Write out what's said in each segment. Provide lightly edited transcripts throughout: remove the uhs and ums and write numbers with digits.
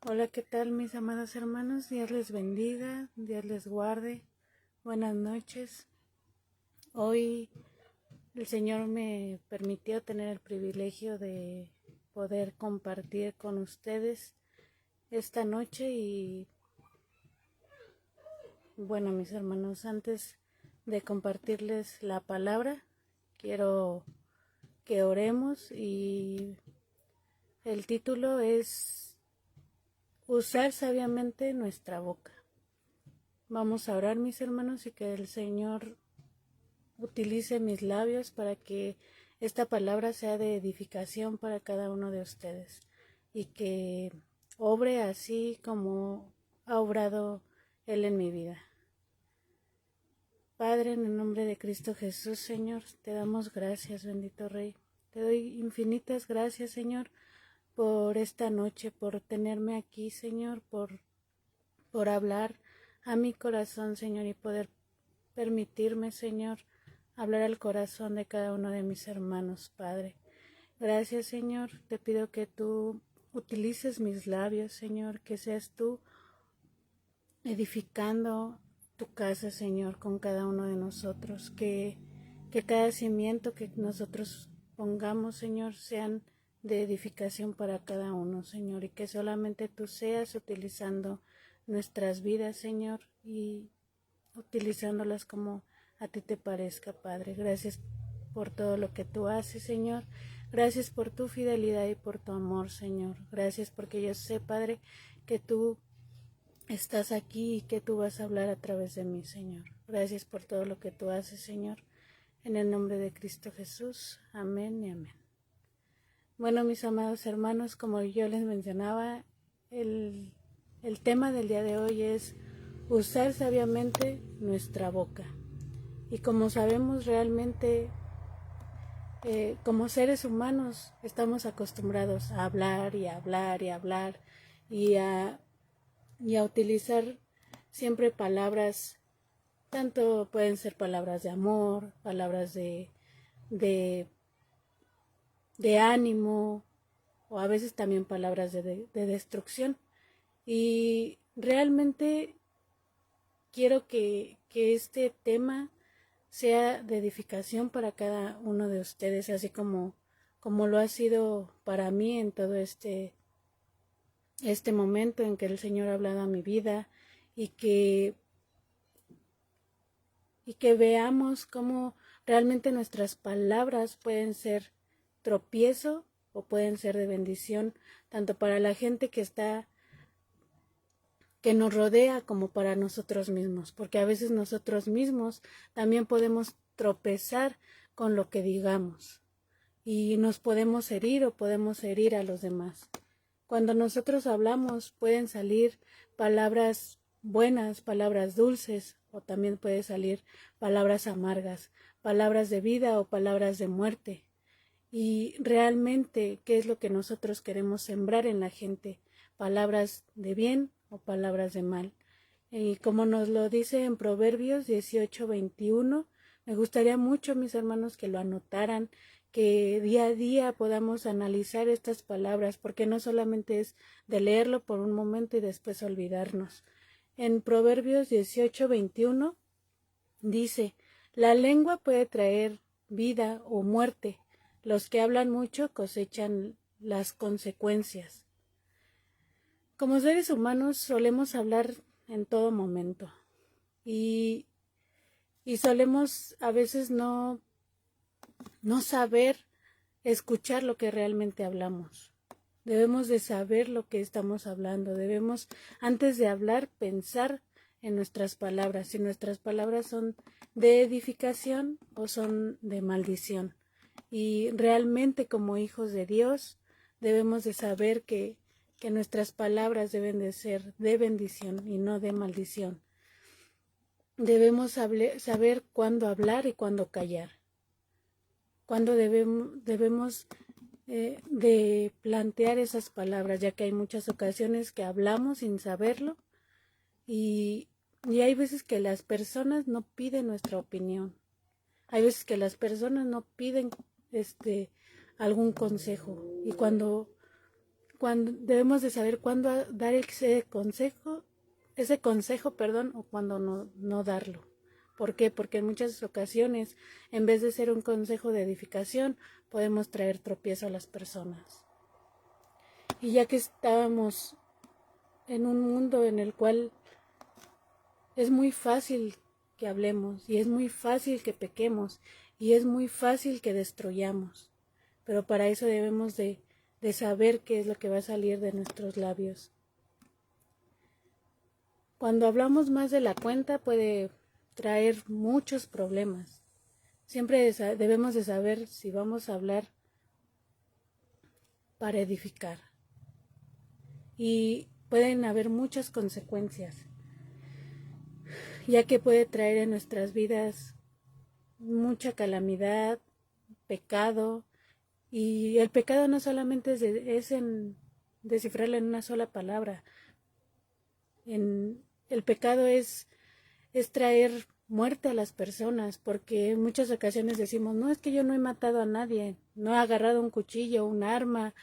Hola, ¿qué tal mis amados hermanos? Dios les bendiga, Dios les guarde. Buenas noches. Hoy el Señor me permitió tener el privilegio de poder compartir con ustedes esta noche y bueno, mis hermanos, antes de compartirles la palabra, quiero que oremos y el título es Usar sabiamente nuestra boca. Vamos a orar, mis hermanos, y que el Señor utilice mis labios para que esta palabra sea de edificación para cada uno de ustedes y que obre así como ha obrado Él en mi vida. Padre, en el nombre de Cristo Jesús, Señor, te damos gracias, bendito Rey. Te doy infinitas gracias, Señor, por esta noche, por tenerme aquí, Señor, por hablar a mi corazón, Señor, y poder permitirme, Señor, hablar al corazón de cada uno de mis hermanos, Padre. Gracias, Señor. Te pido que tú utilices mis labios, Señor, que seas tú edificando tu casa, Señor, con cada uno de nosotros, que cada cimiento que nosotros pongamos, Señor, sean de edificación para cada uno, Señor, y que solamente tú seas utilizando nuestras vidas, Señor, y utilizándolas como a ti te parezca, Padre. Gracias por todo lo que tú haces, Señor. Gracias por tu fidelidad y por tu amor, Señor. Gracias porque yo sé, Padre, que tú estás aquí y que tú vas a hablar a través de mí, Señor. Gracias por todo lo que tú haces, Señor. En el nombre de Cristo Jesús. Amén y amén. Bueno, mis amados hermanos, como yo les mencionaba, el tema del día de hoy es usar sabiamente nuestra boca. Y como sabemos realmente, como seres humanos, estamos acostumbrados a hablar y a hablar y a hablar y a utilizar siempre palabras, tanto pueden ser palabras de amor, palabras de ánimo, o a veces también palabras de destrucción. Y realmente quiero que este tema sea de edificación para cada uno de ustedes, así como lo ha sido para mí en todo este momento en que el Señor ha hablado a mi vida, y que veamos cómo realmente nuestras palabras pueden ser tropiezo o pueden ser de bendición, tanto para la gente que nos rodea como para nosotros mismos, porque a veces nosotros mismos también podemos tropezar con lo que digamos y nos podemos herir o podemos herir a los demás. Cuando nosotros hablamos pueden salir palabras buenas, palabras dulces, o también puede salir palabras amargas, palabras de vida o palabras de muerte. Y realmente, ¿qué es lo que nosotros queremos sembrar en la gente? Palabras de bien o palabras de mal. Y como nos lo dice en Proverbios 18:21, me gustaría mucho, mis hermanos, que lo anotaran, que día a día podamos analizar estas palabras, porque no solamente es de leerlo por un momento y después olvidarnos. En Proverbios 18:21 dice: la lengua puede traer vida o muerte. Los que hablan mucho cosechan las consecuencias. Como seres humanos solemos hablar en todo momento y solemos a veces no saber escuchar lo que realmente hablamos. Debemos de saber lo que estamos hablando. Debemos, antes de hablar, pensar en nuestras palabras, si nuestras palabras son de edificación o son de maldición. Y realmente, como hijos de Dios, debemos de saber que nuestras palabras deben de ser de bendición y no de maldición. Debemos saber cuándo hablar y cuándo callar. Cuándo debemos de plantear esas palabras, ya que hay muchas ocasiones que hablamos sin saberlo y hay veces que las personas no piden nuestra opinión. Hay veces que las personas no piden algún consejo, y cuando debemos de saber cuándo dar ese consejo, o cuándo no darlo. ¿Por qué? Porque en muchas ocasiones, en vez de ser un consejo de edificación, podemos traer tropiezo a las personas. Y ya que estábamos en un mundo en el cual es muy fácil que hablemos, y es muy fácil que pequemos, y es muy fácil que destruyamos, pero para eso debemos de saber qué es lo que va a salir de nuestros labios. Cuando hablamos más de la cuenta puede traer muchos problemas. Siempre debemos de saber si vamos a hablar para edificar. Y pueden haber muchas consecuencias, ya que puede traer en nuestras vidas mucha calamidad, pecado. Y el pecado no solamente es en descifrarlo en una sola palabra. El pecado es traer muerte a las personas, porque en muchas ocasiones decimos, no, es que yo no he matado a nadie, no he agarrado un cuchillo, un arma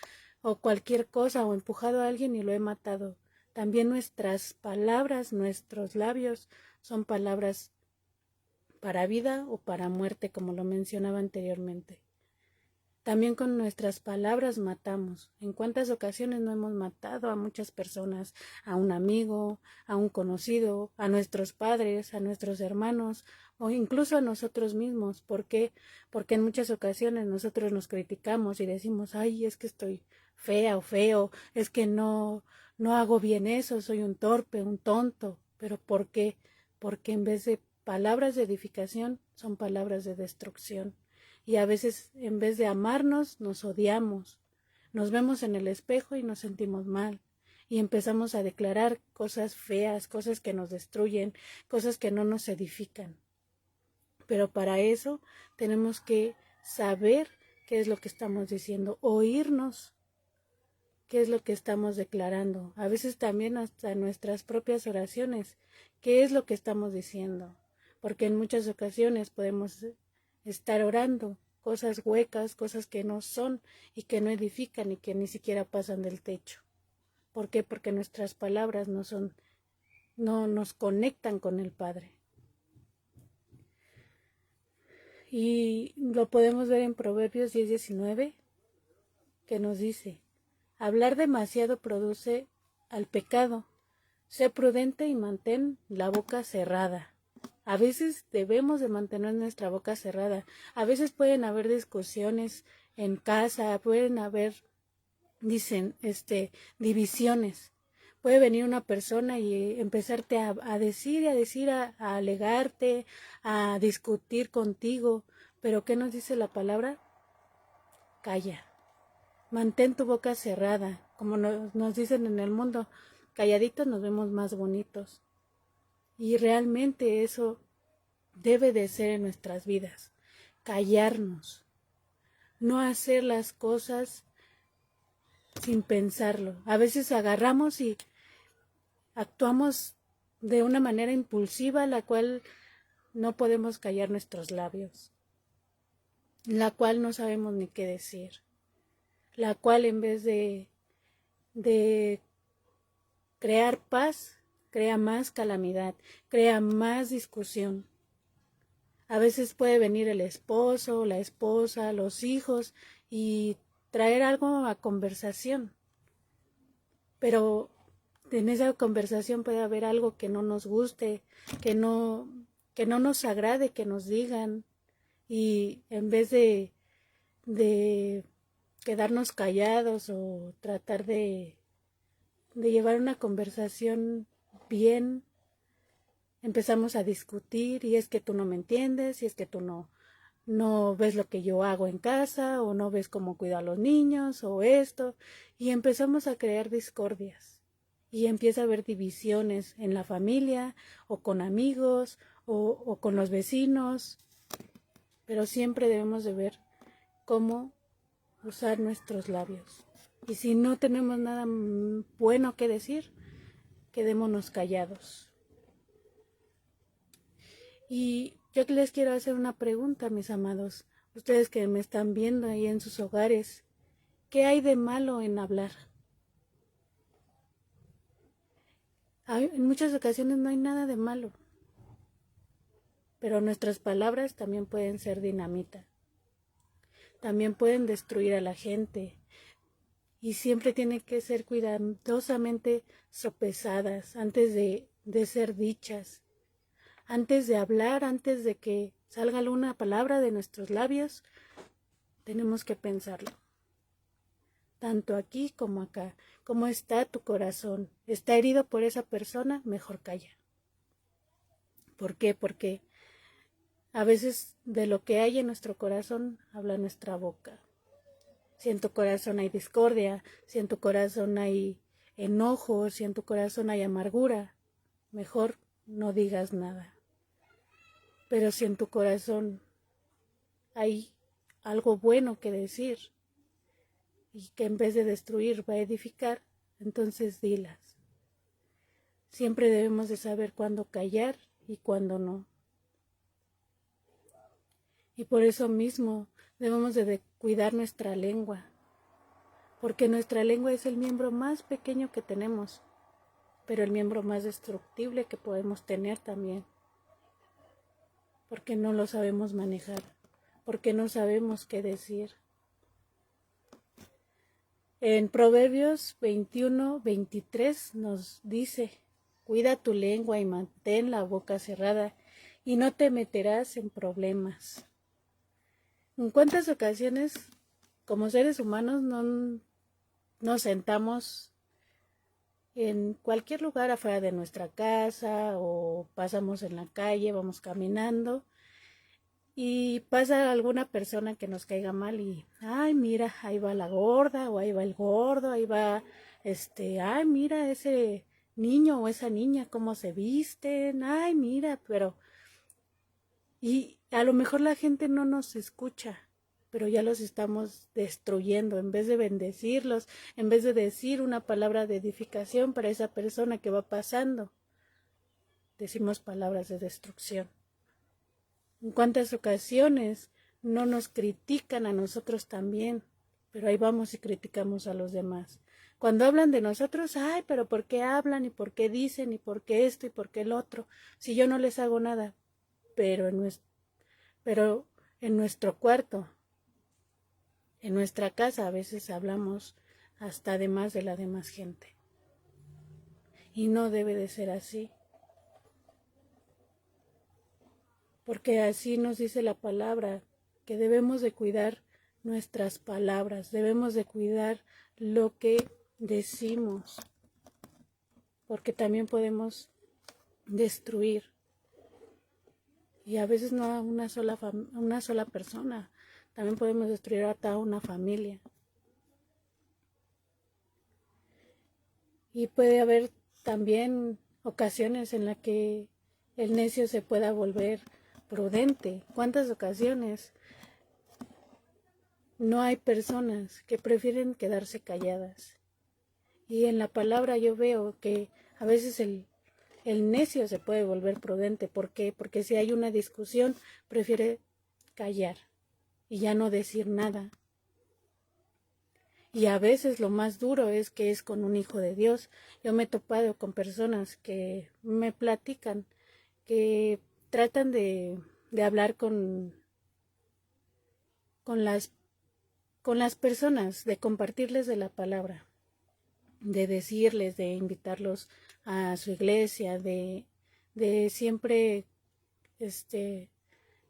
o cualquier cosa o empujado a alguien y lo he matado. También nuestras palabras, nuestros labios son palabras para vida o para muerte, como lo mencionaba anteriormente. También con nuestras palabras matamos. ¿En cuántas ocasiones no hemos matado a muchas personas? A un amigo, a un conocido, a nuestros padres, a nuestros hermanos o incluso a nosotros mismos. ¿Por qué? Porque en muchas ocasiones nosotros nos criticamos y decimos, ay, es que estoy fea o feo, es que no hago bien eso, soy un torpe, un tonto. ¿Pero por qué? Porque en vez de palabras de edificación son palabras de destrucción. Y a veces, en vez de amarnos, nos odiamos. Nos vemos en el espejo y nos sentimos mal. Y empezamos a declarar cosas feas, cosas que nos destruyen, cosas que no nos edifican. Pero para eso tenemos que saber qué es lo que estamos diciendo, oírnos qué es lo que estamos declarando. A veces también hasta nuestras propias oraciones, qué es lo que estamos diciendo. Porque en muchas ocasiones podemos estar orando cosas huecas, cosas que no son y que no edifican y que ni siquiera pasan del techo. ¿Por qué? Porque nuestras palabras no nos conectan con el Padre. Y lo podemos ver en Proverbios 10:19, que nos dice, hablar demasiado produce al pecado. Sé prudente y mantén la boca cerrada. A veces debemos de mantener nuestra boca cerrada. A veces pueden haber discusiones en casa, pueden haber, divisiones. Puede venir una persona y empezarte a decir, a alegarte, a discutir contigo. Pero ¿qué nos dice la palabra? Calla. Mantén tu boca cerrada. Como nos dicen en el mundo, calladitos nos vemos más bonitos. Y realmente eso debe de ser en nuestras vidas. Callarnos. No hacer las cosas sin pensarlo. A veces agarramos y actuamos de una manera impulsiva, la cual no podemos callar nuestros labios, la cual no sabemos ni qué decir, la cual en vez de crear paz, crea más calamidad, crea más discusión. A veces puede venir el esposo, la esposa, los hijos y traer algo a conversación. Pero en esa conversación puede haber algo que no nos guste, que no nos agrade que nos digan. Y en vez de quedarnos callados o tratar de llevar una conversación bien, empezamos a discutir y es que tú no me entiendes, y es que tú no ves lo que yo hago en casa, o no ves cómo cuido a los niños, o esto, y empezamos a crear discordias, y empieza a haber divisiones en la familia, o con amigos, o con los vecinos, pero siempre debemos de ver cómo usar nuestros labios. Y si no tenemos nada bueno que decir, quedémonos callados. Y yo les quiero hacer una pregunta, mis amados, ustedes que me están viendo ahí en sus hogares, ¿qué hay de malo en hablar? En muchas ocasiones no hay nada de malo, pero nuestras palabras también pueden ser dinamita. También pueden destruir a la gente. Y siempre tienen que ser cuidadosamente sopesadas antes de ser dichas. Antes de hablar, antes de que salga alguna palabra de nuestros labios, tenemos que pensarlo. Tanto aquí como acá. ¿Cómo está tu corazón? ¿Está herido por esa persona? Mejor calla. ¿Por qué? Porque a veces de lo que hay en nuestro corazón habla nuestra boca. Si en tu corazón hay discordia, si en tu corazón hay enojo, si en tu corazón hay amargura, mejor no digas nada. Pero si en tu corazón hay algo bueno que decir y que en vez de destruir va a edificar, entonces dilas. Siempre debemos de saber cuándo callar y cuándo no. Y por eso mismo debemos de cuidar nuestra lengua, porque nuestra lengua es el miembro más pequeño que tenemos, pero el miembro más destructible que podemos tener también, porque no lo sabemos manejar, porque no sabemos qué decir. En Proverbios 21:23 nos dice: cuida tu lengua y mantén la boca cerrada, y no te meterás en problemas. ¿En cuántas ocasiones como seres humanos no nos sentamos en cualquier lugar afuera de nuestra casa o pasamos en la calle, vamos caminando y pasa alguna persona que nos caiga mal y, ay, mira, ahí va la gorda o ahí va el gordo, ahí va, ay, mira ese niño o esa niña cómo se visten, ay, mira, pero... Y a lo mejor la gente no nos escucha, pero ya los estamos destruyendo. En vez de bendecirlos, en vez de decir una palabra de edificación para esa persona que va pasando, decimos palabras de destrucción. ¿En cuántas ocasiones no nos critican a nosotros también? Pero ahí vamos y criticamos a los demás. Cuando hablan de nosotros, ay, pero ¿por qué hablan? ¿Y por qué dicen? ¿Y por qué esto? ¿Y por qué el otro? Si yo no les hago nada. Pero en nuestro cuarto, en nuestra casa, a veces hablamos hasta de más de la demás gente. Y no debe de ser así. Porque así nos dice la palabra, que debemos de cuidar nuestras palabras, debemos de cuidar lo que decimos, porque también podemos destruir. Y a veces no a una sola persona, también podemos destruir a toda una familia. Y puede haber también ocasiones en las que el necio se pueda volver prudente. ¿Cuántas ocasiones no hay personas que prefieren quedarse calladas? Y en la palabra yo veo que a veces el necio se puede volver prudente. ¿Por qué? Porque si hay una discusión, prefiere callar y ya no decir nada. Y a veces lo más duro es que es con un hijo de Dios. Yo me he topado con personas que me platican, que tratan de hablar con las personas, de compartirles de la palabra, de decirles, de invitarlos a su iglesia, de siempre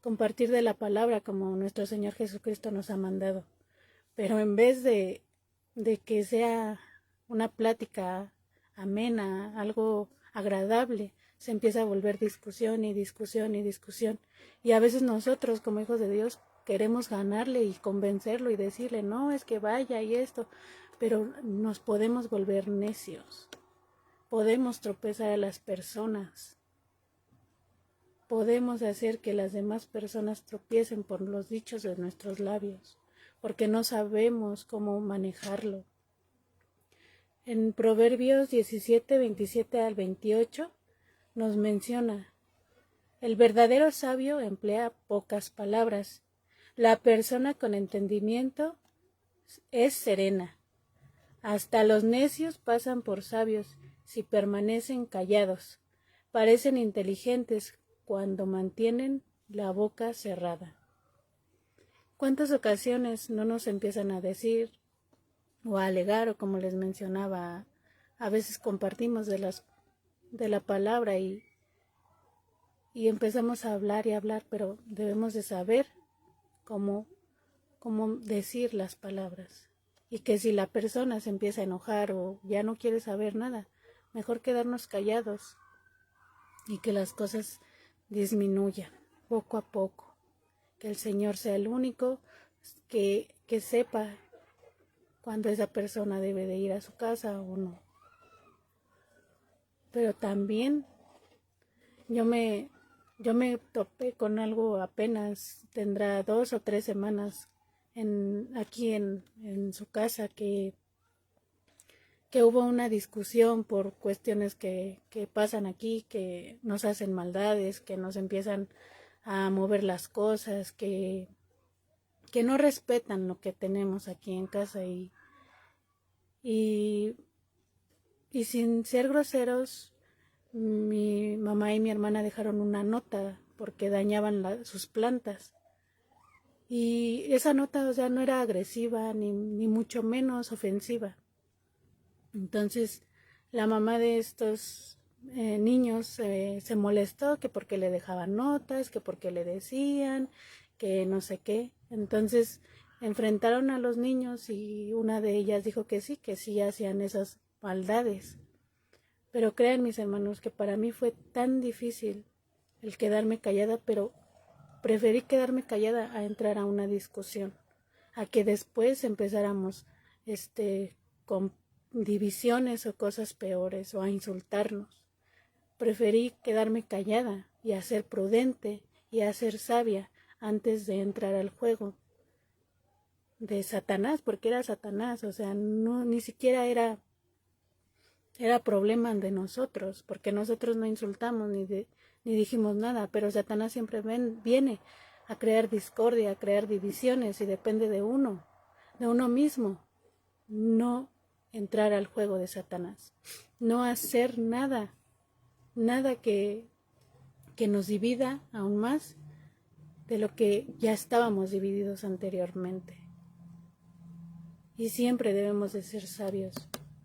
compartir de la palabra como nuestro Señor Jesucristo nos ha mandado. Pero en vez de que sea una plática amena, algo agradable, se empieza a volver discusión y discusión y discusión. Y a veces nosotros, como hijos de Dios, queremos ganarle y convencerlo y decirle, no, es que vaya y esto, pero nos podemos volver necios. Podemos tropezar a las personas. Podemos hacer que las demás personas tropiecen por los dichos de nuestros labios, porque no sabemos cómo manejarlo. En Proverbios 17:27-28 nos menciona: el verdadero sabio emplea pocas palabras. La persona con entendimiento es serena. Hasta los necios pasan por sabios si permanecen callados. Parecen inteligentes cuando mantienen la boca cerrada. ¿Cuántas ocasiones no nos empiezan a decir o a alegar, o como les mencionaba, a veces compartimos de la palabra y empezamos a hablar y hablar, pero debemos de saber cómo decir las palabras? Y que si la persona se empieza a enojar o ya no quiere saber nada, mejor quedarnos callados y que las cosas disminuyan poco a poco. Que el Señor sea el único que sepa cuando esa persona debe de ir a su casa o no. Pero también yo me topé con algo apenas, tendrá 2 o 3 semanas aquí en su casa, que hubo una discusión por cuestiones que pasan aquí, que nos hacen maldades, que nos empiezan a mover las cosas, que no respetan lo que tenemos aquí en casa y sin ser groseros, mi mamá y mi hermana dejaron una nota porque dañaban sus plantas. Y esa nota, o sea, no era agresiva ni mucho menos ofensiva. Entonces, la mamá de estos niños se molestó que porque le dejaban notas, que porque le decían, que no sé qué. Entonces, enfrentaron a los niños y una de ellas dijo que sí hacían esas maldades. Pero crean, mis hermanos, que para mí fue tan difícil el quedarme callada, pero preferí quedarme callada a entrar a una discusión, a que después empezáramos con divisiones o cosas peores o a insultarnos. Preferí quedarme callada y a ser prudente y a ser sabia antes de entrar al juego de Satanás, porque era Satanás, o sea, no, ni siquiera era problema de nosotros, porque nosotros no insultamos ni dijimos nada, pero Satanás siempre viene a crear discordia, a crear divisiones, y depende de uno mismo, no entrar al juego de Satanás, no hacer nada que nos divida aún más de lo que ya estábamos divididos anteriormente. Y siempre debemos de ser sabios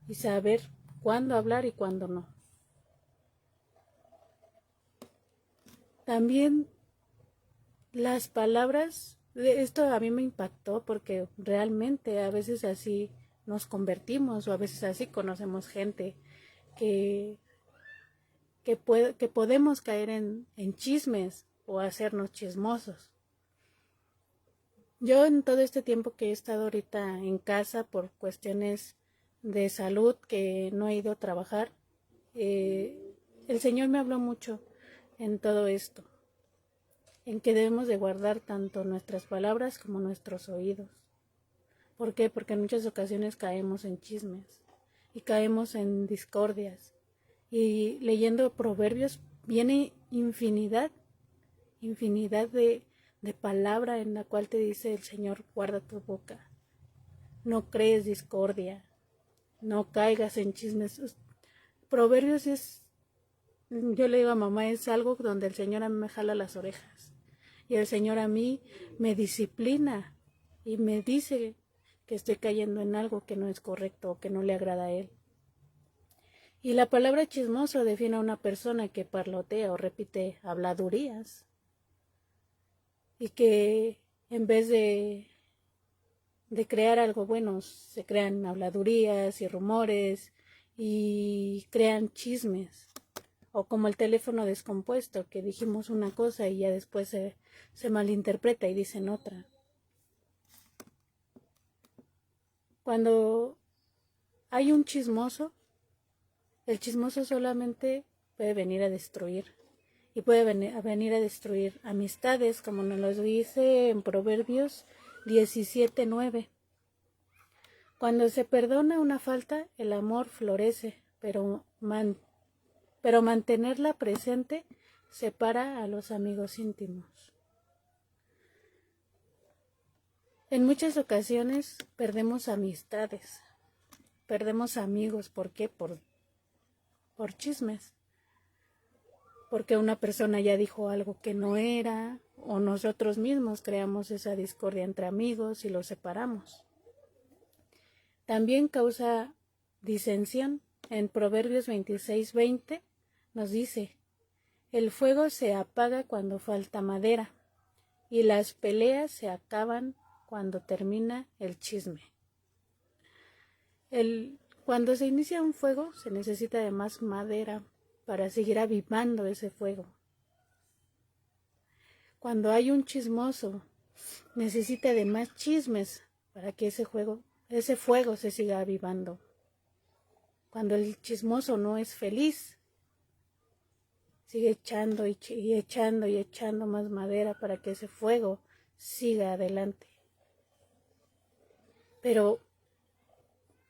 y saber cuándo hablar y cuándo no. También las palabras, esto a mí me impactó porque realmente a veces así nos convertimos, o a veces así conocemos gente que podemos caer en chismes o hacernos chismosos. Yo en todo este tiempo que he estado ahorita en casa por cuestiones de salud, que no he ido a trabajar, el Señor me habló mucho en todo esto, en que debemos de guardar tanto nuestras palabras como nuestros oídos. ¿Por qué? Porque en muchas ocasiones caemos en chismes y caemos en discordias. Y leyendo Proverbios viene infinidad de palabra en la cual te dice el Señor: guarda tu boca, no crees discordia, no caigas en chismes. Proverbios yo le digo a mamá, es algo donde el Señor a mí me jala las orejas y el Señor a mí me disciplina y me dice que estoy cayendo en algo que no es correcto o que no le agrada a Él. Y la palabra chismoso define a una persona que parlotea o repite habladurías, y que en vez de crear algo bueno, se crean habladurías y rumores y crean chismes. O como el teléfono descompuesto, que dijimos una cosa y ya después se malinterpreta y dicen otra. Cuando hay un chismoso, el chismoso solamente puede venir a destruir. Y puede venir a destruir amistades, como nos lo dice en Proverbios 17:9. Cuando se perdona una falta, el amor florece, pero mantenerla presente separa a los amigos íntimos. En muchas ocasiones perdemos amistades, perdemos amigos. ¿Por qué? por chismes, porque una persona ya dijo algo que no era, o nosotros mismos creamos esa discordia entre amigos y los separamos. También causa disensión. En Proverbios 26:20 nos dice: el fuego se apaga cuando falta madera, y las peleas se acaban cuando termina el chisme. Cuando se inicia un fuego, se necesita de más madera para seguir avivando ese fuego. Cuando hay un chismoso, necesita de más chismes para que ese fuego se siga avivando. Cuando el chismoso no es feliz, sigue echando y echando y echando más madera para que ese fuego siga adelante. Pero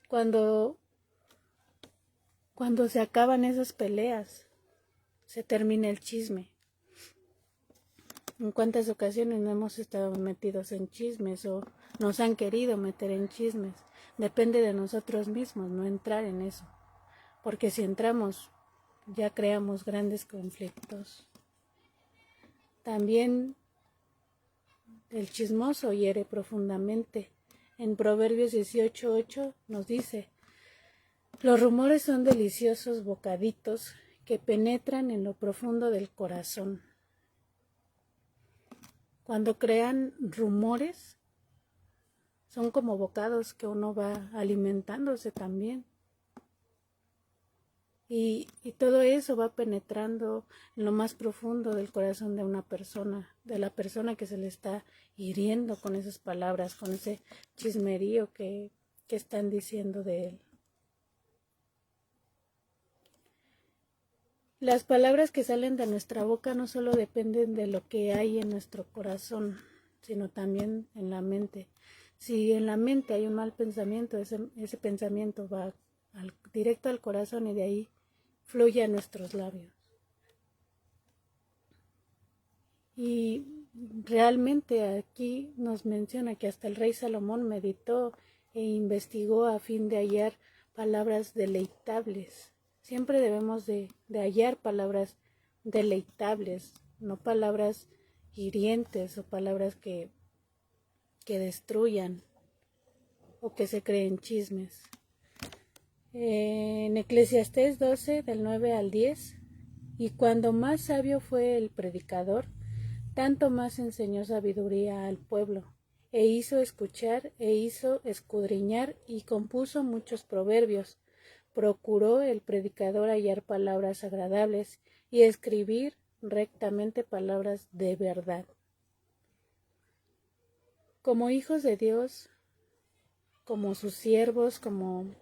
cuando se acaban esas peleas, se termina el chisme. ¿En cuántas ocasiones no hemos estado metidos en chismes o nos han querido meter en chismes? Depende de nosotros mismos no entrar en eso, porque si entramos ya creamos grandes conflictos. También el chismoso hiere profundamente. En Proverbios 18:8 nos dice: los rumores son deliciosos bocaditos que penetran en lo profundo del corazón. Cuando crean rumores, son como bocados que uno va alimentándose también. Y todo eso va penetrando en lo más profundo del corazón de una persona, de la persona que se le está hiriendo con esas palabras, con ese chismerío que están diciendo de él. Las palabras que salen de nuestra boca no solo dependen de lo que hay en nuestro corazón, sino también en la mente. Si en la mente hay un mal pensamiento, ese pensamiento va directo al corazón y de ahí fluye a nuestros labios. Y realmente aquí nos menciona que hasta el rey Salomón meditó e investigó a fin de hallar palabras deleitables. Siempre debemos de hallar palabras deleitables, no palabras hirientes o palabras que destruyan o que se creen chismes. En Eclesiastés 12, del 9 al 10, y cuando más sabio fue el predicador, tanto más enseñó sabiduría al pueblo, e hizo escuchar, e hizo escudriñar, y compuso muchos proverbios. Procuró el predicador hallar palabras agradables y escribir rectamente palabras de verdad. Como hijos de Dios, como sus siervos, como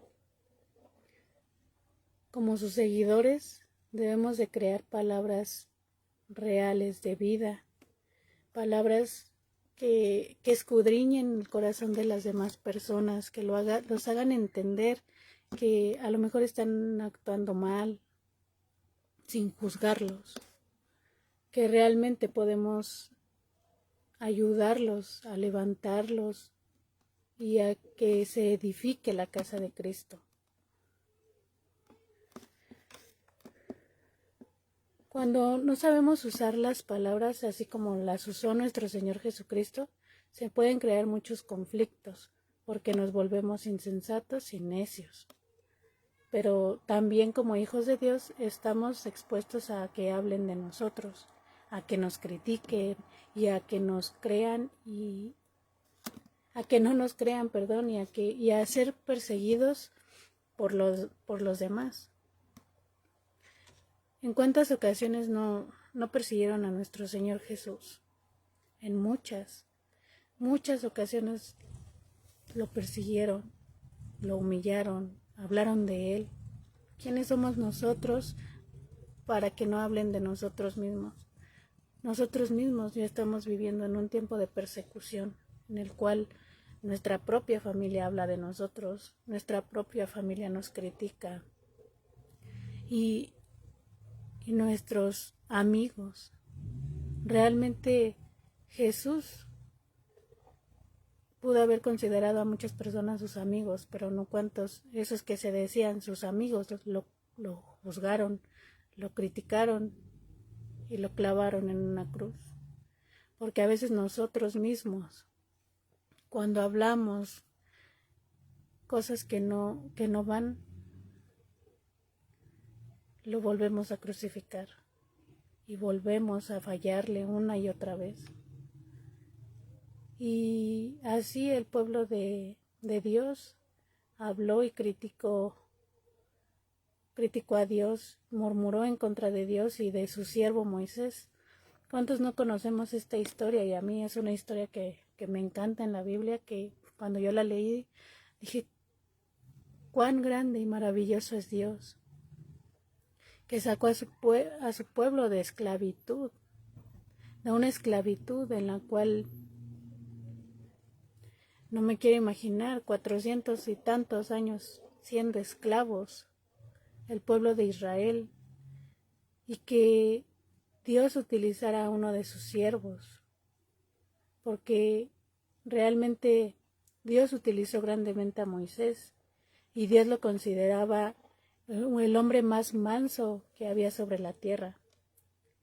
sus seguidores, debemos de crear palabras reales de vida, palabras que escudriñen el corazón de las demás personas, que los hagan entender que a lo mejor están actuando mal, sin juzgarlos, que realmente podemos ayudarlos a levantarlos y a que se edifique la casa de Cristo. Cuando no sabemos usar las palabras así como las usó nuestro Señor Jesucristo, se pueden crear muchos conflictos, porque nos volvemos insensatos y necios. Pero también como hijos de Dios estamos expuestos a que hablen de nosotros, a que nos critiquen y a que nos crean y a que no nos crean, perdón, y a ser perseguidos por los demás. ¿En cuántas ocasiones no persiguieron a nuestro Señor Jesús? En muchas ocasiones lo persiguieron, lo humillaron, hablaron de Él. ¿Quiénes somos nosotros para que no hablen de nosotros mismos? Nosotros mismos ya estamos viviendo en un tiempo de persecución, en el cual nuestra propia familia habla de nosotros, nuestra propia familia nos critica y nuestros amigos. Realmente Jesús pudo haber considerado a muchas personas sus amigos, pero no cuantos, esos que se decían sus amigos, lo lo juzgaron, lo criticaron y lo clavaron en una cruz. Porque a veces nosotros mismos, cuando hablamos cosas que no van, lo volvemos a crucificar y volvemos a fallarle una y otra vez. Y así el pueblo de Dios habló y criticó a Dios, murmuró en contra de Dios y de su siervo Moisés. ¿Cuántos no conocemos esta historia? Y a mí es una historia que me encanta en la Biblia, que cuando yo la leí dije, cuán grande y maravilloso es Dios, que sacó a su pueblo de esclavitud, de una esclavitud en la cual no me quiero imaginar 400 y tantos años siendo esclavos, el pueblo de Israel, y que Dios utilizara a uno de sus siervos, porque realmente Dios utilizó grandemente a Moisés, y Dios lo consideraba el hombre más manso que había sobre la tierra,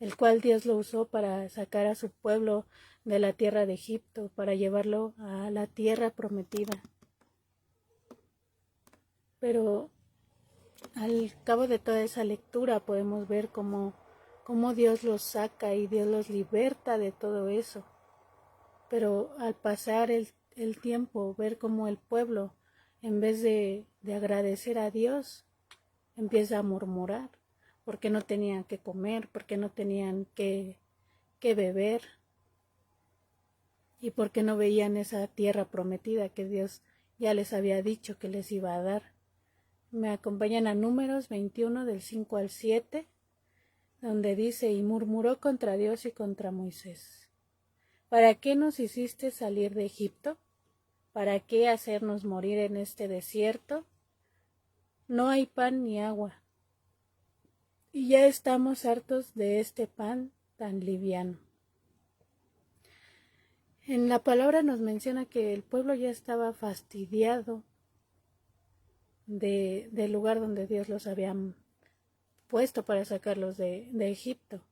el cual Dios lo usó para sacar a su pueblo de la tierra de Egipto, para llevarlo a la tierra prometida. Pero al cabo de toda esa lectura podemos ver cómo Dios los saca y Dios los liberta de todo eso. Pero al pasar el tiempo, ver cómo el pueblo, en vez de agradecer a Dios, empieza a murmurar, porque no tenían que comer, porque no tenían que beber, y porque no veían esa tierra prometida que Dios ya les había dicho que les iba a dar. Me acompañan a Números 21 del 5 al 7, donde dice, y murmuró contra Dios y contra Moisés. ¿Para qué nos hiciste salir de Egipto? ¿Para qué hacernos morir en este desierto? No hay pan ni agua, y ya estamos hartos de este pan tan liviano. En la palabra nos menciona que el pueblo ya estaba fastidiado del lugar donde Dios los había puesto para sacarlos de Egipto,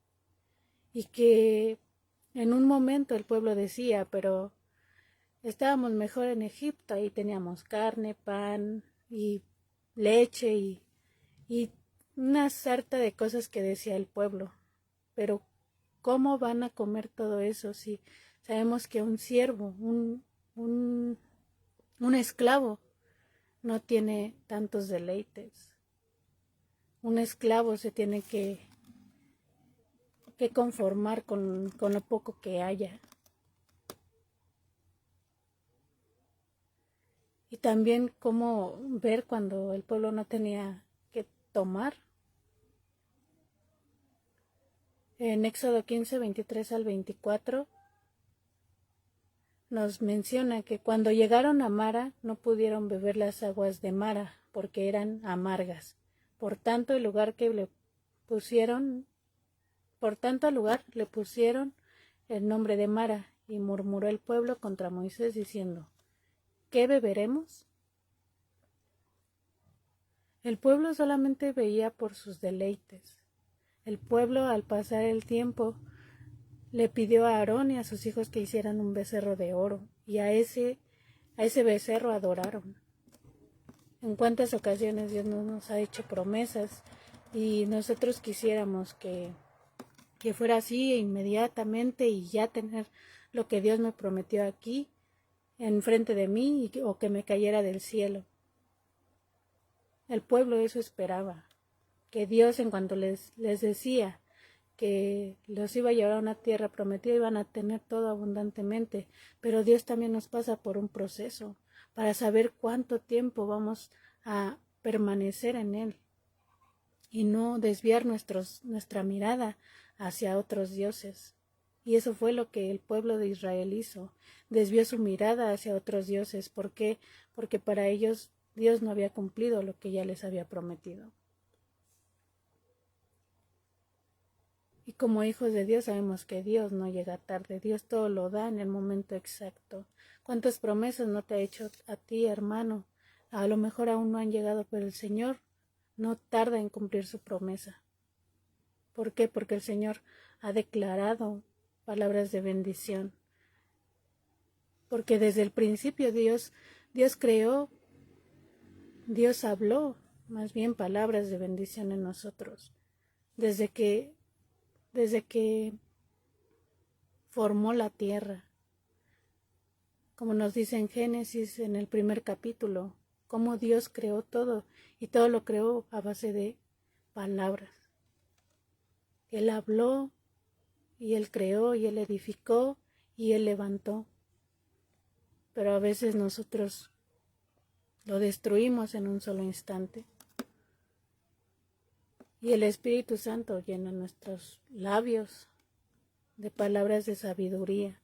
y que en un momento el pueblo decía, pero estábamos mejor en Egipto, ahí teníamos carne, pan y leche y una sarta de cosas que decía el pueblo, pero ¿cómo van a comer todo eso si sabemos que un siervo, un esclavo no tiene tantos deleites? Un esclavo se tiene que conformar con lo poco que haya. Y también cómo ver cuando el pueblo no tenía que tomar. En Éxodo 15, 23 al 24 nos menciona que cuando llegaron a Mara no pudieron beber las aguas de Mara porque eran amargas. Por tanto, al lugar le pusieron el nombre de Mara, y murmuró el pueblo contra Moisés diciendo, ¿qué beberemos? El pueblo solamente veía por sus deleites. El pueblo, al pasar el tiempo, le pidió a Aarón y a sus hijos que hicieran un becerro de oro, y a ese becerro adoraron. En cuántas ocasiones Dios nos ha hecho promesas y nosotros quisiéramos que fuera así inmediatamente y ya tener lo que Dios me prometió aquí enfrente de mí, o que me cayera del cielo. El pueblo eso esperaba, que Dios, en cuanto les decía que los iba a llevar a una tierra prometida, iban a tener todo abundantemente, pero Dios también nos pasa por un proceso para saber cuánto tiempo vamos a permanecer en Él y no desviar nuestra mirada hacia otros dioses. Y eso fue lo que el pueblo de Israel hizo, desvió su mirada hacia otros dioses. ¿Por qué? Porque para ellos Dios no había cumplido lo que ya les había prometido. Y como hijos de Dios sabemos que Dios no llega tarde, Dios todo lo da en el momento exacto. ¿Cuántas promesas no te ha hecho a ti, hermano? A lo mejor aún no han llegado, pero el Señor no tarda en cumplir su promesa. ¿Por qué? Porque el Señor ha declarado palabras de bendición. Porque desde el principio Dios creó, Dios habló más bien palabras de bendición en nosotros. Desde que formó la tierra. Como nos dice en Génesis en el primer capítulo, cómo Dios creó todo y todo lo creó a base de palabras. Él habló y Él creó y Él edificó y Él levantó. Pero a veces nosotros lo destruimos en un solo instante. Y el Espíritu Santo llena nuestros labios de palabras de sabiduría,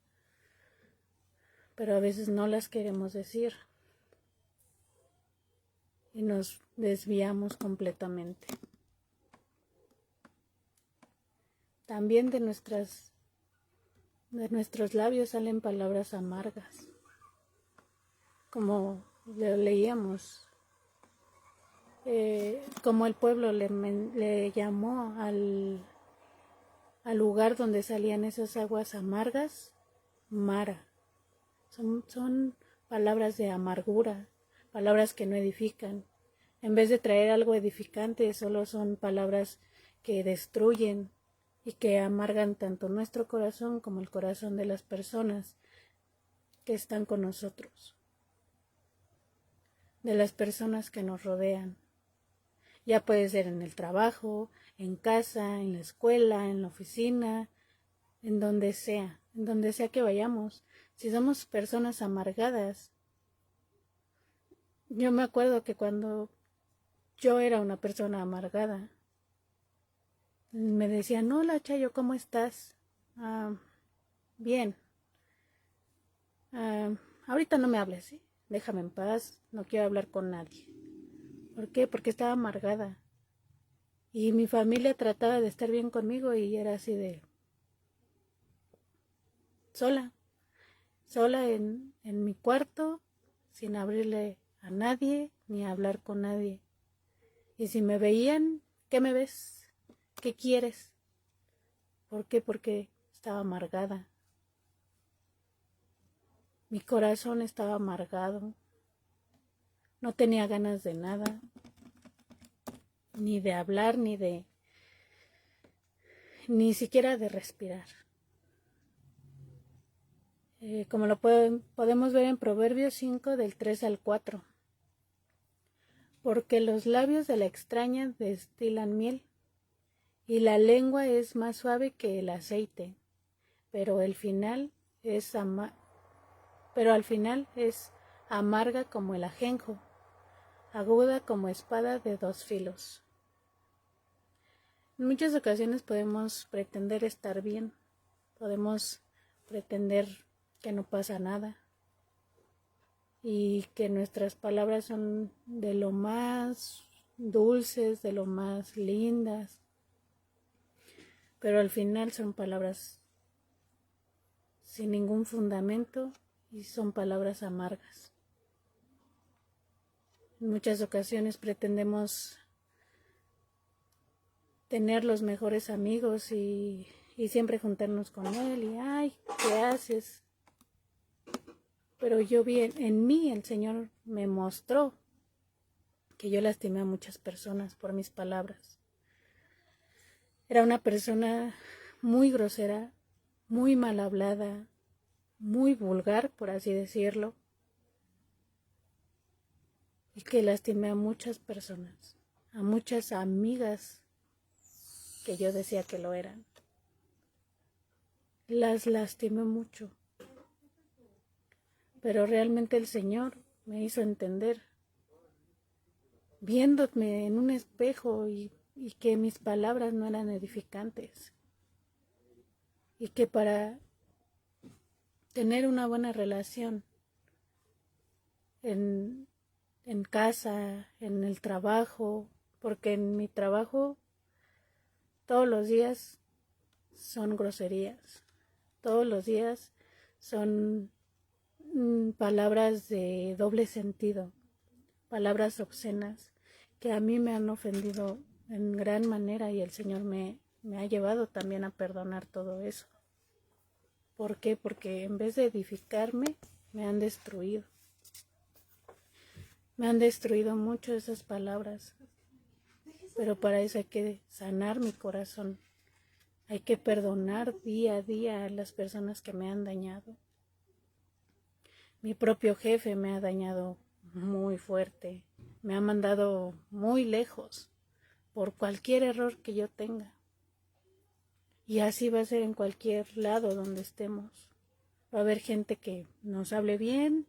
pero a veces no las queremos decir y nos desviamos completamente. También de nuestros labios salen palabras amargas, como lo leíamos, como el pueblo le llamó al lugar donde salían esas aguas amargas, Mara. Son palabras de amargura, palabras que no edifican. En vez de traer algo edificante, solo son palabras que destruyen y que amargan tanto nuestro corazón como el corazón de las personas que están con nosotros, de las personas que nos rodean. Ya puede ser en el trabajo, en casa, en la escuela, en la oficina, en donde sea que vayamos. Si somos personas amargadas, yo me acuerdo que cuando yo era una persona amargada, me decían, hola Chayo, ¿cómo estás? Bien. Ahorita no me hables, ¿sí? Déjame en paz, no quiero hablar con nadie. ¿Por qué? Porque estaba amargada. Y mi familia trataba de estar bien conmigo y era así de sola en mi cuarto, sin abrirle a nadie ni hablar con nadie. Y si me veían, ¿qué me ves? ¿Qué quieres? ¿Por qué? Porque estaba amargada. Mi corazón estaba amargado. No tenía ganas de nada, ni de hablar, ni siquiera de respirar. Como lo podemos ver en Proverbios 5 del 3 al 4. Porque los labios de la extraña destilan miel, y la lengua es más suave que el aceite, pero al final es amarga como el ajenjo, aguda como espada de dos filos. En muchas ocasiones podemos pretender estar bien, podemos pretender que no pasa nada y que nuestras palabras son de lo más dulces, de lo más lindas, pero al final son palabras sin ningún fundamento y son palabras amargas. En muchas ocasiones pretendemos tener los mejores amigos y siempre juntarnos con él y ay, ¿qué haces? Pero yo vi en mí, el Señor me mostró que yo lastimé a muchas personas por mis palabras. Era una persona muy grosera, muy mal hablada, muy vulgar, por así decirlo, y que lastimé a muchas personas, a muchas amigas que yo decía que lo eran. Las lastimé mucho, pero realmente el Señor me hizo entender, viéndome en un espejo y que mis palabras no eran edificantes, y que para tener una buena relación en casa, en el trabajo, porque en mi trabajo todos los días son groserías, todos los días son palabras de doble sentido, palabras obscenas que a mí me han ofendido en gran manera y el Señor me ha llevado también a perdonar todo eso. ¿Por qué? Porque en vez de edificarme, me han destruido. Me han destruido mucho esas palabras, pero para eso hay que sanar mi corazón. Hay que perdonar día a día a las personas que me han dañado. Mi propio jefe me ha dañado muy fuerte, me ha mandado muy lejos por cualquier error que yo tenga. Y así va a ser en cualquier lado donde estemos. Va a haber gente que nos hable bien,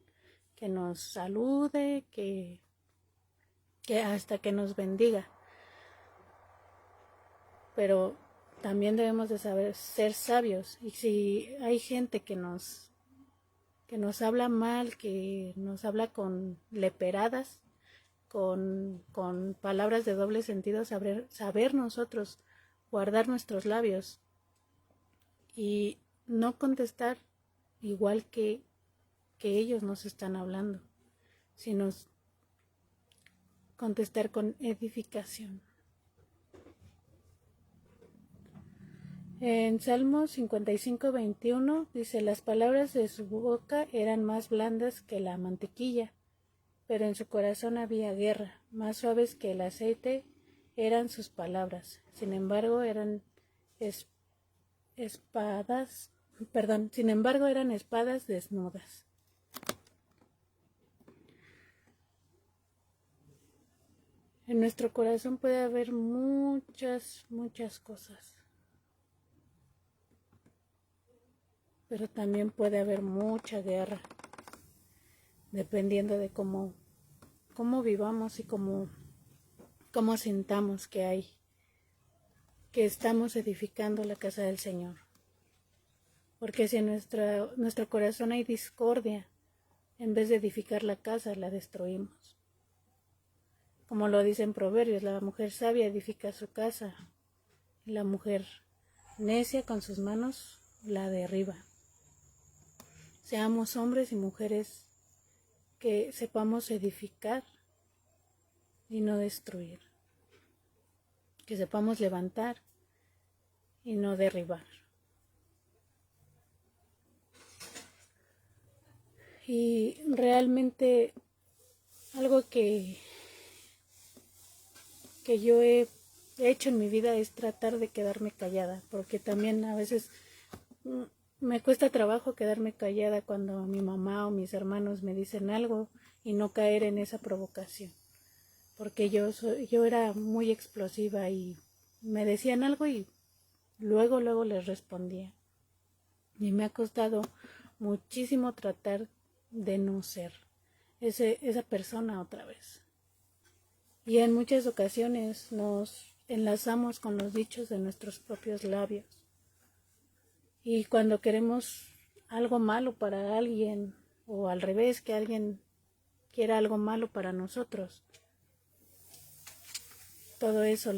que nos salude, que hasta que nos bendiga. Pero también debemos de saber ser sabios. Y si hay gente que nos habla mal, que nos habla con leperadas, con palabras de doble sentido, saber nosotros guardar nuestros labios y no contestar igual que ellos nos están hablando, sino contestar con edificación. En Salmo 55:21 dice: las palabras de su boca eran más blandas que la mantequilla, pero en su corazón había guerra. Más suaves que el aceite eran sus palabras. Sin embargo, eran espadas desnudas. En nuestro corazón puede haber muchas cosas, pero también puede haber mucha guerra, dependiendo de cómo vivamos y cómo sintamos que estamos edificando la casa del Señor. Porque si en nuestro corazón hay discordia, en vez de edificar la casa, la destruimos. Como lo dice en Proverbios, la mujer sabia edifica su casa, y la mujer necia con sus manos la derriba. Seamos hombres y mujeres que sepamos edificar y no destruir. Que sepamos levantar y no derribar. Y realmente algo que yo he hecho en mi vida es tratar de quedarme callada, porque también a veces me cuesta trabajo quedarme callada cuando mi mamá o mis hermanos me dicen algo y no caer en esa provocación, porque yo era muy explosiva y me decían algo y luego les respondía, y me ha costado muchísimo tratar de no ser esa persona otra vez. Y en muchas ocasiones nos enlazamos con los dichos de nuestros propios labios. Y cuando queremos algo malo para alguien, o al revés, que alguien quiera algo malo para nosotros, todo eso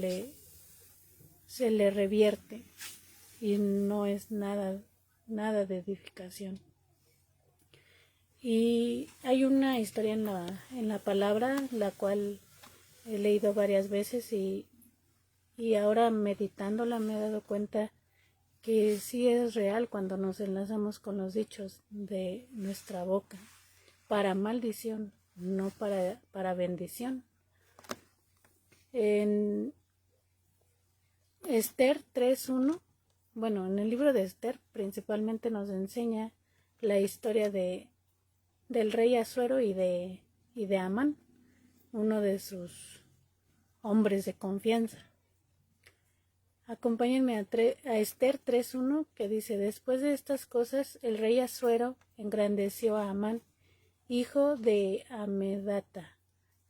se le revierte y no es nada de edificación. Y hay una historia en la palabra, la cual he leído varias veces y ahora meditándola me he dado cuenta que sí es real cuando nos enlazamos con los dichos de nuestra boca, para maldición, no para bendición. En Esther 3:1, bueno, en el libro de Esther principalmente nos enseña la historia del rey Asuero y de Amán, uno de sus hombres de confianza. Acompáñenme a Esther 3:1, que dice: después de estas cosas, el rey Asuero engrandeció a Amán, hijo de Amedata,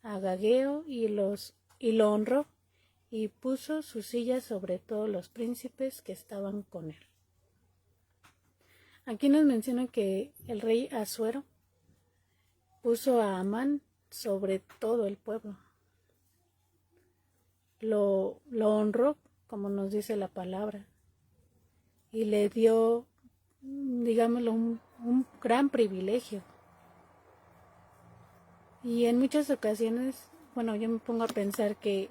Agageo, y lo honró, y puso su silla sobre todos los príncipes que estaban con él. Aquí nos menciona que el rey Asuero puso a Amán sobre todo el pueblo. Lo honró, como nos dice la palabra, y le dio, digámoslo, un gran privilegio. Y en muchas ocasiones bueno, yo me pongo a pensar que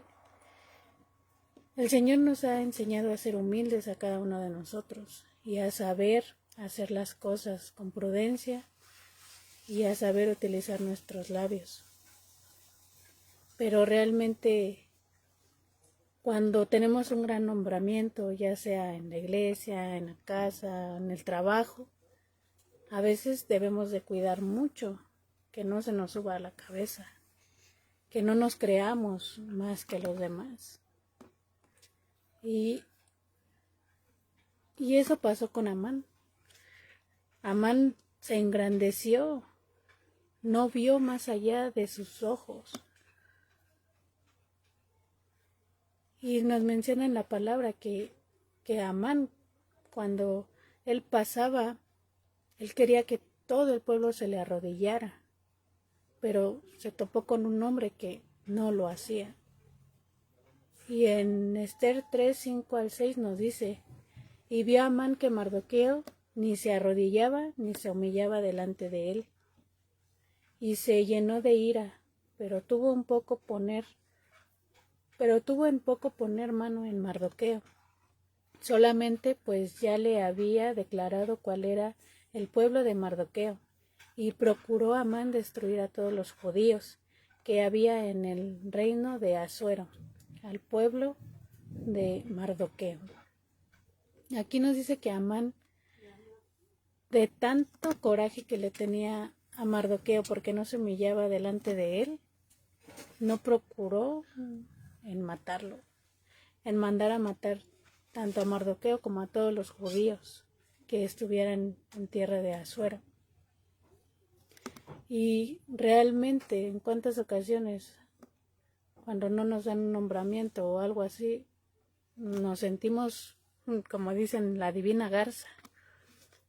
el Señor nos ha enseñado a ser humildes a cada uno de nosotros y a saber hacer las cosas con prudencia y a saber utilizar nuestros labios. Pero realmente cuando tenemos un gran nombramiento, ya sea en la iglesia, en la casa, en el trabajo, a veces debemos de cuidar mucho que no se nos suba a la cabeza, que no nos creamos más que los demás. Y eso pasó con Amán. Amán se engrandeció, no vio más allá de sus ojos. Y nos menciona en la palabra que Amán, cuando él pasaba, él quería que todo el pueblo se le arrodillara, pero se topó con un hombre que no lo hacía. Y en Esther 3, 5 al 6 nos dice: y vio a Amán que Mardoqueo ni se arrodillaba ni se humillaba delante de él. Y se llenó de ira, pero tuvo en poco poner mano en Mardoqueo, solamente pues ya le había declarado cuál era el pueblo de Mardoqueo, y procuró Amán destruir a todos los judíos que había en el reino de Asuero, al pueblo de Mardoqueo. Aquí nos dice que Amán, de tanto coraje que le tenía a Mardoqueo porque no se humillaba delante de él, no procuró en matarlo, en mandar a matar tanto a Mardoqueo como a todos los judíos que estuvieran en tierra de Asuero. Y realmente, en cuántas ocasiones, cuando no nos dan un nombramiento o algo así, nos sentimos, como dicen, la divina garza,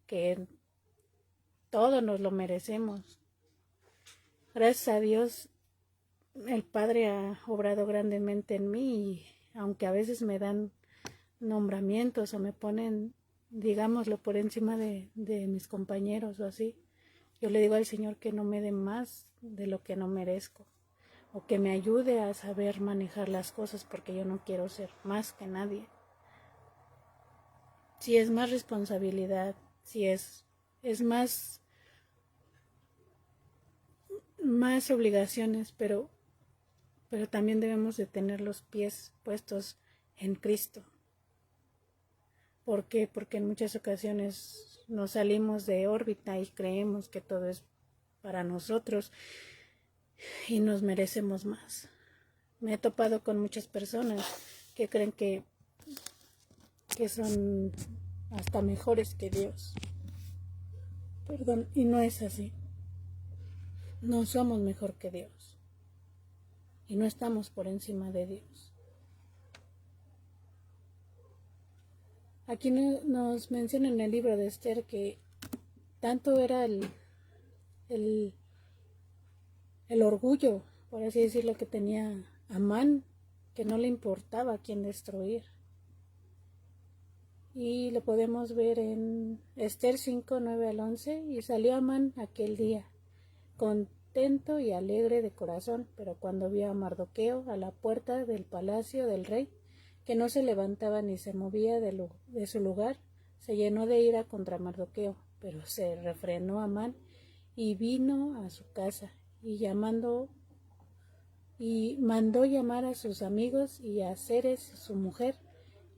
que todo nos lo merecemos. Gracias a Dios, el Padre ha obrado grandemente en mí, y aunque a veces me dan nombramientos o me ponen, digámoslo, por encima de mis compañeros o así, yo le digo al Señor que no me dé más de lo que no merezco, o que me ayude a saber manejar las cosas, porque yo no quiero ser más que nadie. Si es más responsabilidad, si es más obligaciones, pero también debemos de tener los pies puestos en Cristo. ¿Por qué? Porque en muchas ocasiones nos salimos de órbita y creemos que todo es para nosotros y nos merecemos más. Me he topado con muchas personas que creen que son hasta mejores que Dios. Y no es así. No somos mejor que Dios. Y no estamos por encima de Dios. Aquí nos menciona en el libro de Esther que tanto era el orgullo, por así decirlo, que tenía Amán, que no le importaba a quién destruir. Y lo podemos ver en Esther 5, 9 al 11. Y salió Amán aquel día, contento y alegre de corazón, pero cuando vio a Mardoqueo a la puerta del palacio del rey, que no se levantaba ni se movía de su lugar, se llenó de ira contra Mardoqueo, pero se refrenó Amán y vino a su casa, y mandó llamar a sus amigos y a Zeres su mujer,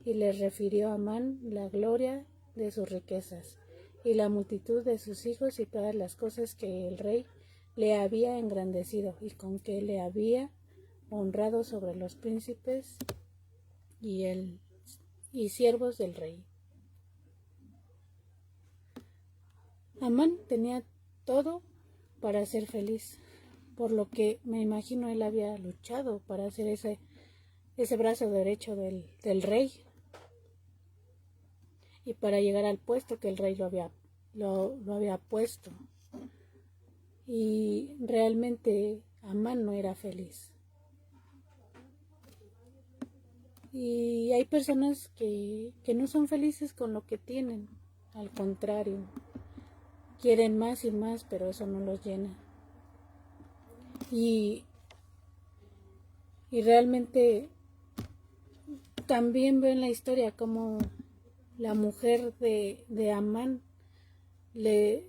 y les refirió a Amán la gloria de sus riquezas y la multitud de sus hijos y todas las cosas que el rey le había engrandecido y con que le había honrado sobre los príncipes y siervos del rey. Amán tenía todo para ser feliz, por lo que me imagino él había luchado para hacer ese brazo derecho del rey, y para llegar al puesto que el rey lo había puesto. Y realmente Amán no era feliz. Y hay personas que no son felices con lo que tienen, al contrario, quieren más y más, pero eso no los llena. Y Y realmente también veo en la historia como la mujer de Amán le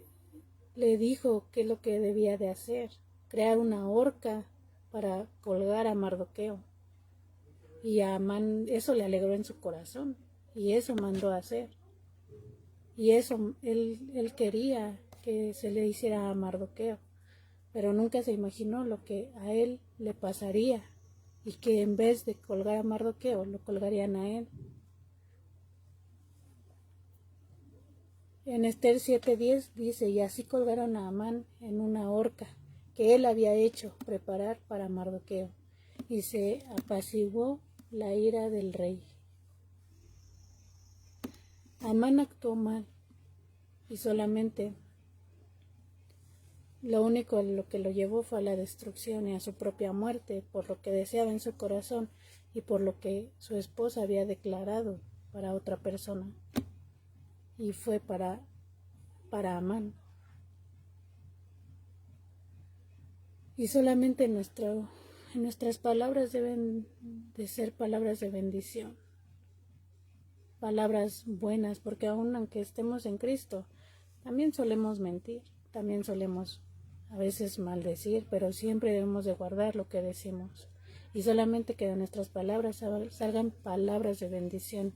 dijo qué es lo que debía de hacer, crear una horca para colgar a Mardoqueo. Y a Amán eso le alegró en su corazón, y eso mandó a hacer. Y eso él quería que se le hiciera a Mardoqueo, pero nunca se imaginó lo que a él le pasaría, y que en vez de colgar a Mardoqueo, lo colgarían a él. En Esther 7:10 dice, y así colgaron a Amán en una horca que él había hecho preparar para Mardoqueo, y se apaciguó la ira del rey. Amán actuó mal, y solamente lo único lo que lo llevó fue a la destrucción y a su propia muerte, por lo que deseaba en su corazón y por lo que su esposa había declarado para otra persona, y fue para Amán. Y solamente en nuestras palabras deben de ser palabras de bendición, palabras buenas, porque aunque estemos en Cristo, también solemos mentir, también solemos a veces maldecir, pero siempre debemos de guardar lo que decimos, y solamente que de nuestras palabras salgan palabras de bendición.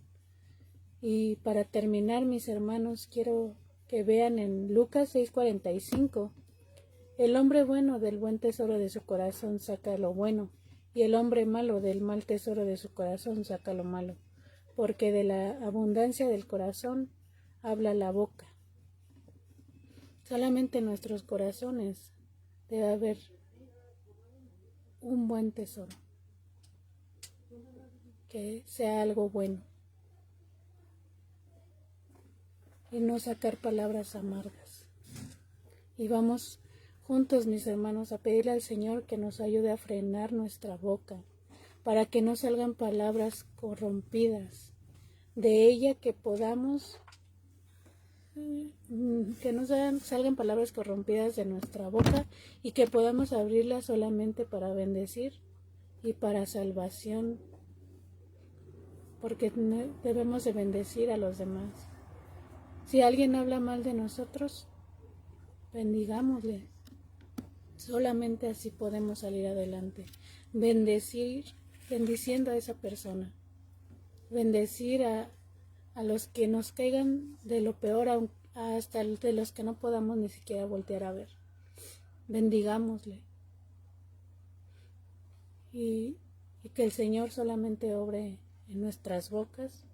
Y para terminar, mis hermanos, quiero que vean en Lucas 6:45, el hombre bueno del buen tesoro de su corazón saca lo bueno, y el hombre malo del mal tesoro de su corazón saca lo malo, porque de la abundancia del corazón habla la boca. Solamente en nuestros corazones debe haber un buen tesoro, que sea algo bueno, y no sacar palabras amargas. Y vamos juntos, mis hermanos, a pedirle al Señor que nos ayude a frenar nuestra boca, para que no salgan palabras corrompidas, de ella que podamos, que no salgan palabras corrompidas de nuestra boca, y que podamos abrirla solamente para bendecir y para salvación, porque debemos de bendecir a los demás. Si alguien habla mal de nosotros, bendigámosle. Solamente así podemos salir adelante. Bendiciendo a esa persona. Bendecir a los que nos caigan de lo peor, hasta de los que no podamos ni siquiera voltear a ver. Bendigámosle. Y que el Señor solamente obre en nuestras bocas,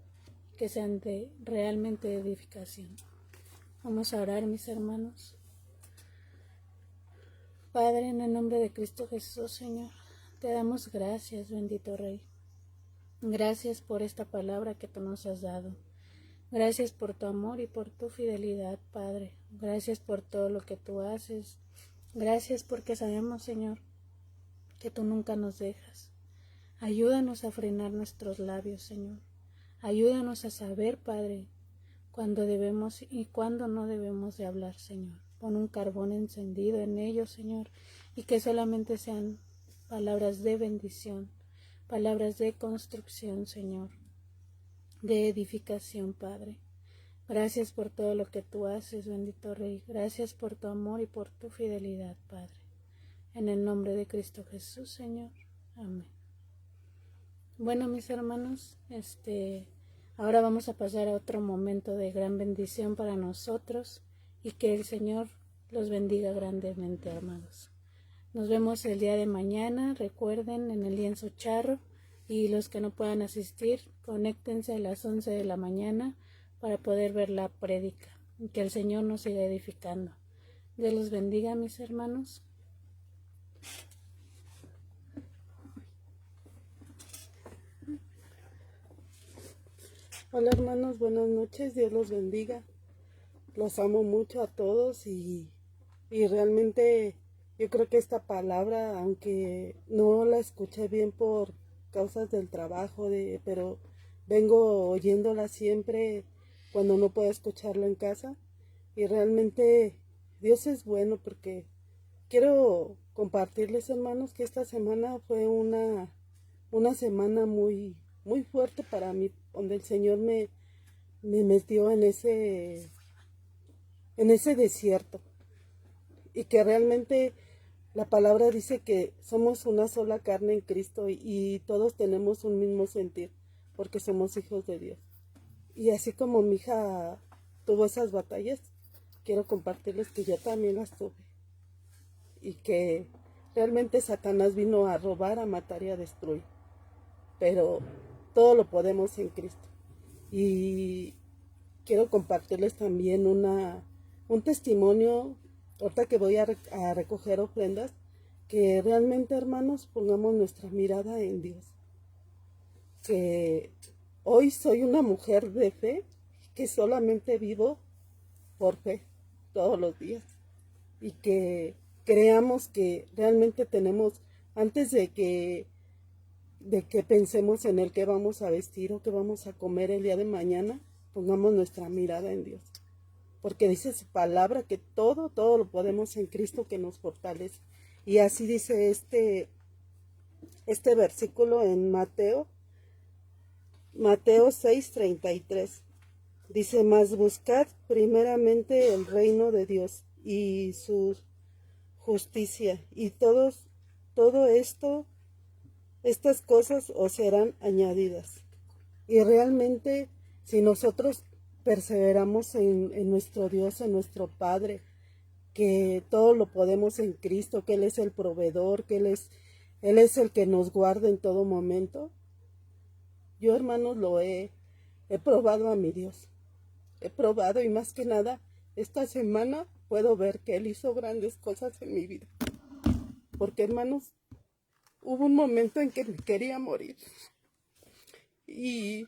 que sean realmente de edificación. Vamos a orar, mis hermanos. Padre, en el nombre de Cristo Jesús, Señor, te damos gracias, bendito Rey. Gracias por esta palabra que tú nos has dado. Gracias por tu amor y por tu fidelidad, Padre. Gracias por todo lo que tú haces. Gracias porque sabemos, Señor, que tú nunca nos dejas. Ayúdanos a frenar nuestros labios, Señor. Ayúdanos a saber, Padre, cuándo debemos y cuándo no debemos de hablar, Señor. Pon un carbón encendido en ellos, Señor, y que solamente sean palabras de bendición, palabras de construcción, Señor, de edificación, Padre. Gracias por todo lo que tú haces, bendito Rey. Gracias por tu amor y por tu fidelidad, Padre. En el nombre de Cristo Jesús, Señor. Amén. Bueno, mis hermanos, ahora vamos a pasar a otro momento de gran bendición para nosotros, y que el Señor los bendiga grandemente, amados. Nos vemos el día de mañana, recuerden, en el lienzo charro, y los que no puedan asistir, conéctense a las 11 de la mañana para poder ver la prédica, y que el Señor nos siga edificando. Dios los bendiga, mis hermanos. Hola hermanos, buenas noches, Dios los bendiga. Los amo mucho a todos y realmente yo creo que esta palabra, aunque no la escuché bien por causas del trabajo, pero vengo oyéndola siempre cuando no puedo escucharla en casa, y realmente Dios es bueno, porque quiero compartirles, hermanos, que esta semana fue una una semana muy, muy fuerte para mí, donde el Señor me metió en ese desierto. Y que realmente la palabra dice que somos una sola carne en Cristo y todos tenemos un mismo sentir, porque somos hijos de Dios. Y así como mi hija tuvo esas batallas, quiero compartirles que yo también las tuve. Y que realmente Satanás vino a robar, a matar y a destruir. Pero todo lo podemos en Cristo. Y quiero compartirles también un testimonio, ahorita que voy a recoger ofrendas, que realmente, hermanos, pongamos nuestra mirada en Dios. Que hoy soy una mujer de fe, que solamente vivo por fe todos los días. Y que creamos que realmente tenemos, antes de que pensemos en el que vamos a vestir o que vamos a comer el día de mañana, pongamos nuestra mirada en Dios. Porque dice su palabra que todo lo podemos en Cristo que nos fortalece. Y así dice este versículo en Mateo 6:33. Dice, mas buscad primeramente el reino de Dios y su justicia, y todo esto, estas cosas os serán añadidas. Y realmente, si nosotros perseveramos en nuestro Dios, en nuestro Padre, que todo lo podemos en Cristo, que Él es el proveedor, que Él es el que nos guarda en todo momento. Yo, hermanos, he probado a mi Dios. He probado, y más que nada, esta semana puedo ver que Él hizo grandes cosas en mi vida. Porque, hermanos, hubo un momento en que me quería morir. Y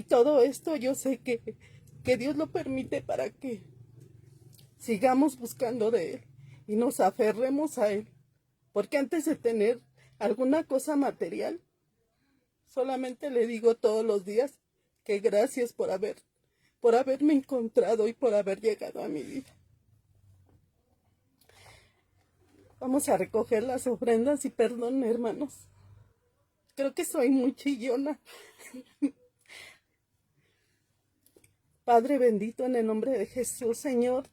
todo esto yo sé que Dios lo permite para que sigamos buscando de Él y nos aferremos a Él. Porque antes de tener alguna cosa material, solamente le digo todos los días que gracias por haberme encontrado y por haber llegado a mi vida. Vamos a recoger las ofrendas y perdón, hermanos. Creo que soy muy chillona. Padre bendito, en el nombre de Jesús, Señor,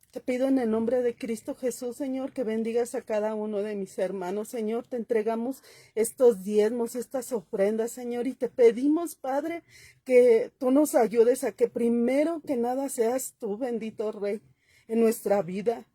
te pido en el nombre de Cristo Jesús, Señor, que bendigas a cada uno de mis hermanos, Señor. Te entregamos estos diezmos, estas ofrendas, Señor, y te pedimos, Padre, que tú nos ayudes a que primero que nada seas tú, bendito Rey, en nuestra vida,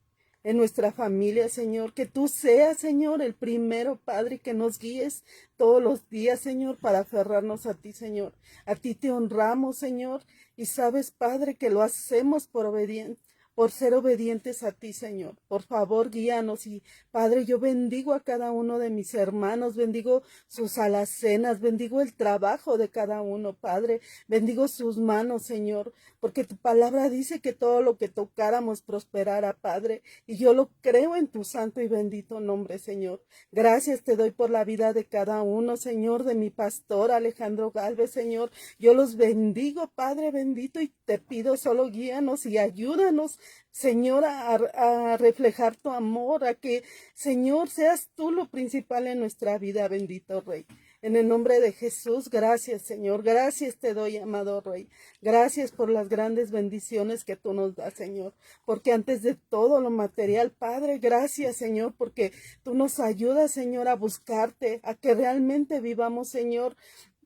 en nuestra familia, Señor. Que tú seas, Señor, el primero, Padre, que nos guíes todos los días, Señor, para aferrarnos a ti, Señor. A ti te honramos, Señor, y sabes, Padre, que lo hacemos por ser obedientes a ti, Señor. Por favor, guíanos. Y Padre, yo bendigo a cada uno de mis hermanos, bendigo sus alacenas, bendigo el trabajo de cada uno, Padre, bendigo sus manos, Señor, porque tu palabra dice que todo lo que tocáramos prosperara, Padre, y yo lo creo en tu santo y bendito nombre, Señor. Gracias te doy por la vida de cada uno, Señor, de mi pastor Alejandro Galvez, Señor. Yo los bendigo, Padre bendito, y te pido solo guíanos y ayúdanos, Señor, a reflejar tu amor, a que, Señor, seas tú lo principal en nuestra vida, bendito Rey. En el nombre de Jesús, gracias, Señor. Gracias te doy, amado Rey. Gracias por las grandes bendiciones que tú nos das, Señor. Porque antes de todo lo material, Padre, gracias, Señor, porque tú nos ayudas, Señor, a buscarte, a que realmente vivamos, Señor,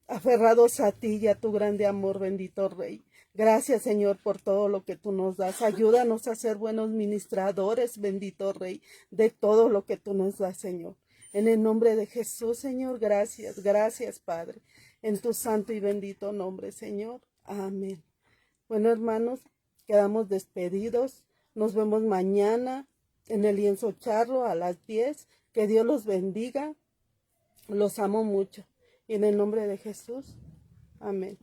aferrados a ti y a tu grande amor, bendito Rey. Gracias, Señor, por todo lo que tú nos das. Ayúdanos a ser buenos ministradores, bendito Rey, de todo lo que tú nos das, Señor. En el nombre de Jesús, Señor, gracias, gracias, Padre. En tu santo y bendito nombre, Señor. Amén. Bueno, hermanos, quedamos despedidos. Nos vemos mañana en el lienzo charro a las 10. Que Dios los bendiga. Los amo mucho. Y en el nombre de Jesús. Amén.